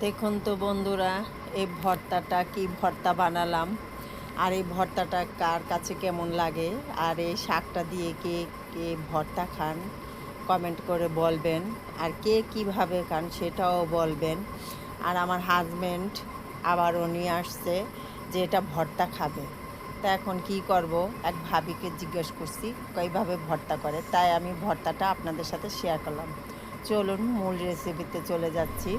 দেখুন তো বন্ধুরা, এই ভর্তাটা কি ভর্তা বানালাম। আর এই ভর্তাটা কার কাছে কেমন লাগে, আর এই শাকটা দিয়ে কে কে ভর্তা খান কমেন্ট করে বলবেন। আর কে কিভাবে খান সেটাও বলবেন। আর আমার হাজব্যান্ড আবারও নিয়ে আসছে যে এটা ভর্তা খাবে। তা এখন কি করব, এক ভাবিকে জিজ্ঞেস করছি কীভাবে ভর্তা করে, তাই আমি ভর্তাটা আপনাদের সাথে শেয়ার করলাম। চলুন মূল রেসিপিতে চলে যাচ্ছি।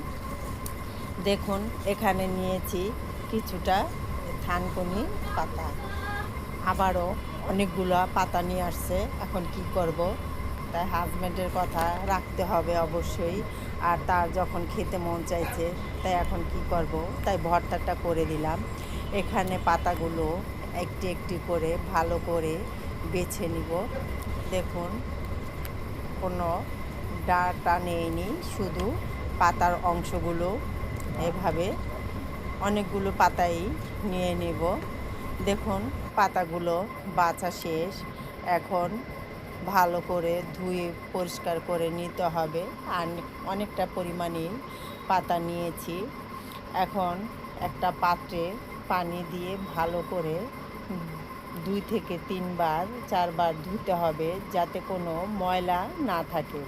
দেখুন এখানে নিয়েছি কিছুটা থানকুনি পাতা, আবারও অনেকগুলো পাতা নিয়ে আসছে। এখন কি করব, তাই হাজব্যান্ডের কথা রাখতে হবে অবশ্যই। আর তার যখন খেতে মন চাইছে, তাই এখন কি করব, তাই ভর্তাটা করে দিলাম। এখানে পাতাগুলো একটি একটি করে ভালো করে বেছে নিব। দেখুন কোনো ডাঁটা নেইনি, শুধু পাতার অংশগুলো এভাবে অনেকগুলো পাতাই নিয়ে নেব। দেখুন পাতাগুলো বাছা শেষ। এখন ভালো করে ধুয়ে পরিষ্কার করে নিতে হবে। আর অনেকটা পরিমাণে পাতা নিয়েছি। এখন একটা পাত্রে পানি দিয়ে ভালো করে 2 থেকে 3 বার 4 বার ধুতে হবে, যাতে কোনো ময়লা না থাকে।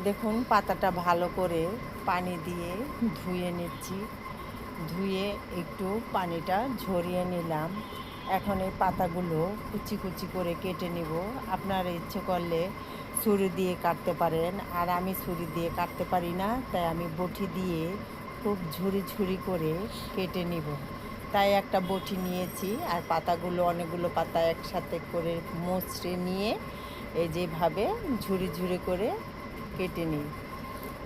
দেখুন পাতাটা ভালো করে পানি দিয়ে ধুয়ে নিচ্ছি। ধুয়ে একটু পানিটা ঝরিয়ে নিলাম। এখন এই পাতাগুলো কুচি কুচি করে কেটে নিব। আপনারা ইচ্ছে করলে ছুরি দিয়ে কাটতে পারেন, আর আমি ছুরি দিয়ে কাটতে পারি না, তাই আমি বটি দিয়ে খুব ঝুরি ঝুরি করে কেটে নিব। তাই একটা বটি নিয়েছি, আর পাতাগুলো অনেকগুলো পাতা একসাথে করে মুচড়ে নিয়ে এই যেভাবে ঝুরি ঝুরি করে কেটে নিই।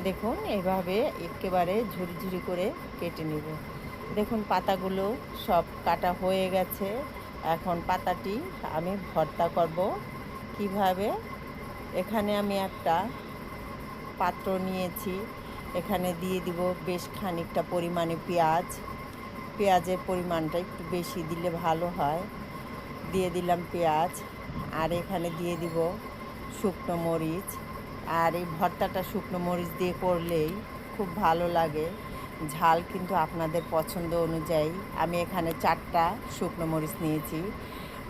দেখুন এভাবে একেবারে ঝুরি ঝুরি করে কেটে নিব। দেখুন পাতাগুলো সব কাটা হয়ে গেছে। এখন পাতাটি আমি ভর্তা করব কিভাবে। এখানে আমি একটা পাত্র নিয়েছি, এখানে দিয়ে দিব বেশ খানিকটা পরিমাণে পেঁয়াজ। পেঁয়াজের পরিমাণটা একটু বেশি দিলে ভালো হয়। দিয়ে দিলাম পেঁয়াজ, আর এখানে দিয়ে দিব শুকনো মরিচ। আর এই ভর্তাটা শুকনো মরিচ দিয়ে করলেই খুব ভালো লাগে। ঝাল কিন্তু আপনাদের পছন্দ অনুযায়ী। আমি এখানে 4টা শুকনো মরিচ নিয়েছি।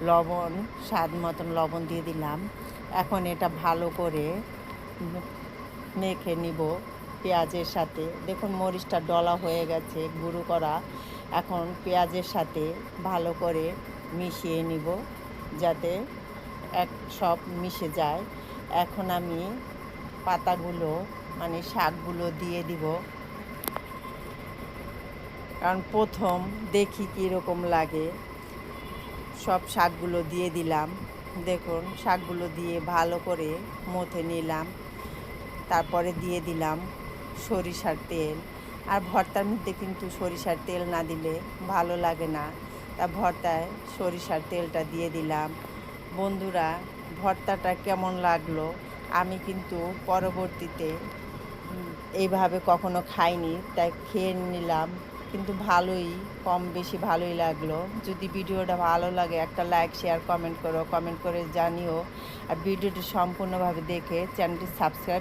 লবণ, স্বাদ মতন লবণ দিয়ে দিলাম। এখন এটা ভালো করে মেখে নিব পেঁয়াজের সাথে। দেখুন মরিচটা ডলা হয়ে গেছে, গুঁড়ো করা। এখন পেঁয়াজের সাথে ভালো করে মিশিয়ে নিব, যাতে সব মিশে যায়। এখন আমি পাতাগুলো মানে শাকগুলো দিয়ে দিব, কারণ প্রথম দেখি কীরকম লাগে। সব শাকগুলো দিয়ে দিলাম। দেখুন শাকগুলো দিয়ে ভালো করে মথে নিলাম। তারপরে দিয়ে দিলাম সরিষার তেল। আর ভর্তার মধ্যে কিন্তু সরিষার তেল না দিলে ভালো লাগে না, তা ভর্তায় সরিষার তেলটা দিয়ে দিলাম। বন্ধুরা ভর্তাটা কেমন লাগলো, আমি কিন্তু পরবর্তীতে এইভাবে কখনো খাইনি, তাই খেয়ে নিলাম। কিন্তু ভালোই, কম বেশি ভালোই লাগলো। যদি ভিডিওটা ভালো লাগে একটা লাইক, শেয়ার, কমেন্ট করে জানিও। আর ভিডিওটি সম্পূর্ণভাবে দেখে চ্যানেলটি সাবস্ক্রাইব